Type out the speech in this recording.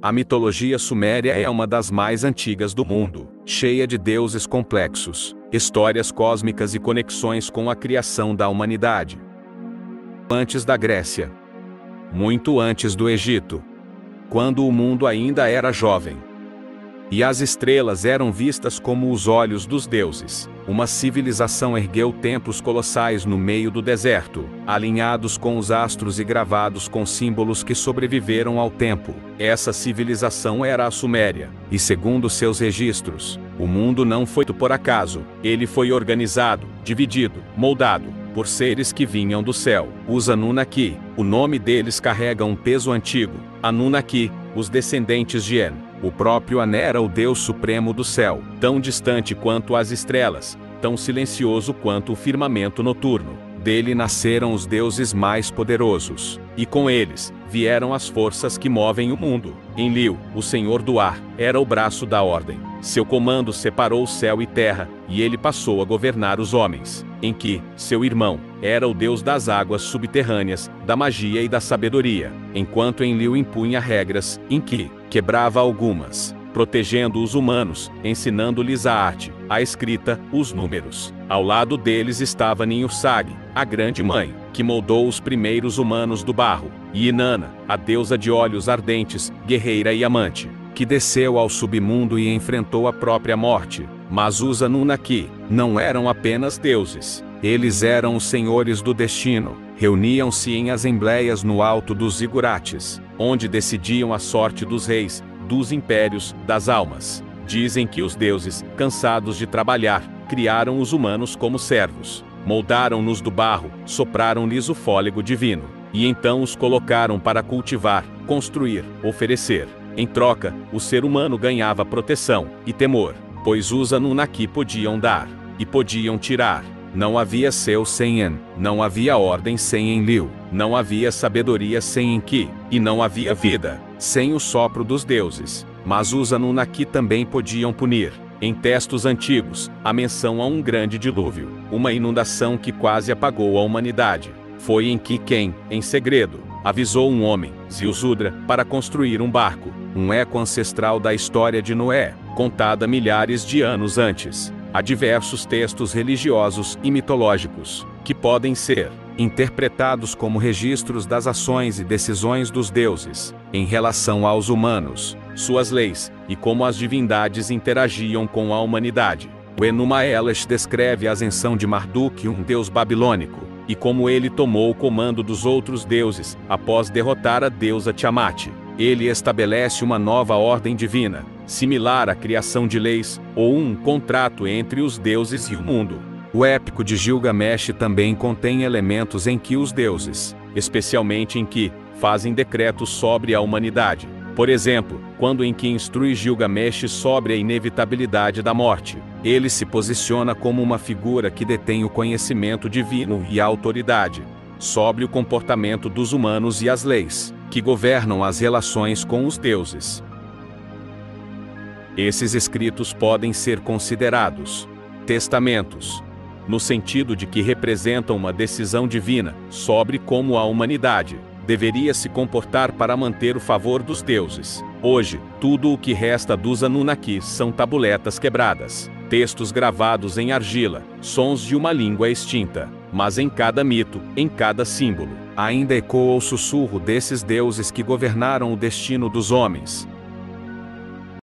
A mitologia suméria é uma das mais antigas do mundo, cheia de deuses complexos, histórias cósmicas e conexões com a criação da humanidade. Antes da Grécia. Muito antes do Egito. Quando o mundo ainda era jovem. E as estrelas eram vistas como os olhos dos deuses. Uma civilização ergueu templos colossais no meio do deserto, alinhados com os astros e gravados com símbolos que sobreviveram ao tempo. Essa civilização era a Suméria, e segundo seus registros, o mundo não foi por acaso. Ele foi organizado, dividido, moldado, por seres que vinham do céu. Os Anunnaki, o nome deles carrega um peso antigo. Anunnaki, os descendentes de En. O próprio An era o Deus supremo do céu, tão distante quanto as estrelas, tão silencioso quanto o firmamento noturno. Dele nasceram os deuses mais poderosos, e com eles, vieram as forças que movem o mundo. Enlil, o Senhor do Ar, era o braço da ordem. Seu comando separou céu e terra, e ele passou a governar os homens. Enki, seu irmão, era o deus das águas subterrâneas, da magia e da sabedoria. Enquanto Enlil impunha regras, Enki quebrava algumas, protegendo os humanos, ensinando-lhes a arte, a escrita, os números. Ao lado deles estava Ninhursag, a grande mãe, que moldou os primeiros humanos do barro, e Inanna, a deusa de olhos ardentes, guerreira e amante, que desceu ao submundo e enfrentou a própria morte. Mas os Anunnaki não eram apenas deuses. Eles eram os senhores do destino. Reuniam-se em assembleias no alto dos zigurates, onde decidiam a sorte dos reis, dos impérios, das almas. Dizem que os deuses, cansados de trabalhar, criaram os humanos como servos. Moldaram-nos do barro, sopraram-lhes o fôlego divino, e então os colocaram para cultivar, construir, oferecer. Em troca, o ser humano ganhava proteção e temor, pois os Anunnaki podiam dar, e podiam tirar. Não havia céu sem En, não havia ordem sem Enlil, não havia sabedoria sem Enki, e não havia vida sem o sopro dos deuses. Mas os Anunnaki também podiam punir. Em textos antigos, há menção a um grande dilúvio, uma inundação que quase apagou a humanidade. Foi Enki quem, em segredo, avisou um homem, Ziusudra, para construir um barco, um eco ancestral da história de Noé, contada milhares de anos antes. Há diversos textos religiosos e mitológicos, que podem ser interpretados como registros das ações e decisões dos deuses, em relação aos humanos, suas leis, e como as divindades interagiam com a humanidade. O Enuma Elish descreve a ascensão de Marduk, um deus babilônico, e como ele tomou o comando dos outros deuses, após derrotar a deusa Tiamat. Ele estabelece uma nova ordem divina, similar à criação de leis, ou um contrato entre os deuses e o mundo. O épico de Gilgamesh também contém elementos em que os deuses, especialmente Enki, fazem decretos sobre a humanidade. Por exemplo, quando Enki instrui Gilgamesh sobre a inevitabilidade da morte, ele se posiciona como uma figura que detém o conhecimento divino e a autoridade sobre o comportamento dos humanos e as leis que governam as relações com os deuses. Esses escritos podem ser considerados testamentos, no sentido de que representam uma decisão divina sobre como a humanidade deveria se comportar para manter o favor dos deuses. Hoje, tudo o que resta dos Anunnaki são tabuletas quebradas, textos gravados em argila, sons de uma língua extinta. Mas em cada mito, em cada símbolo, ainda ecoa o sussurro desses deuses que governaram o destino dos homens.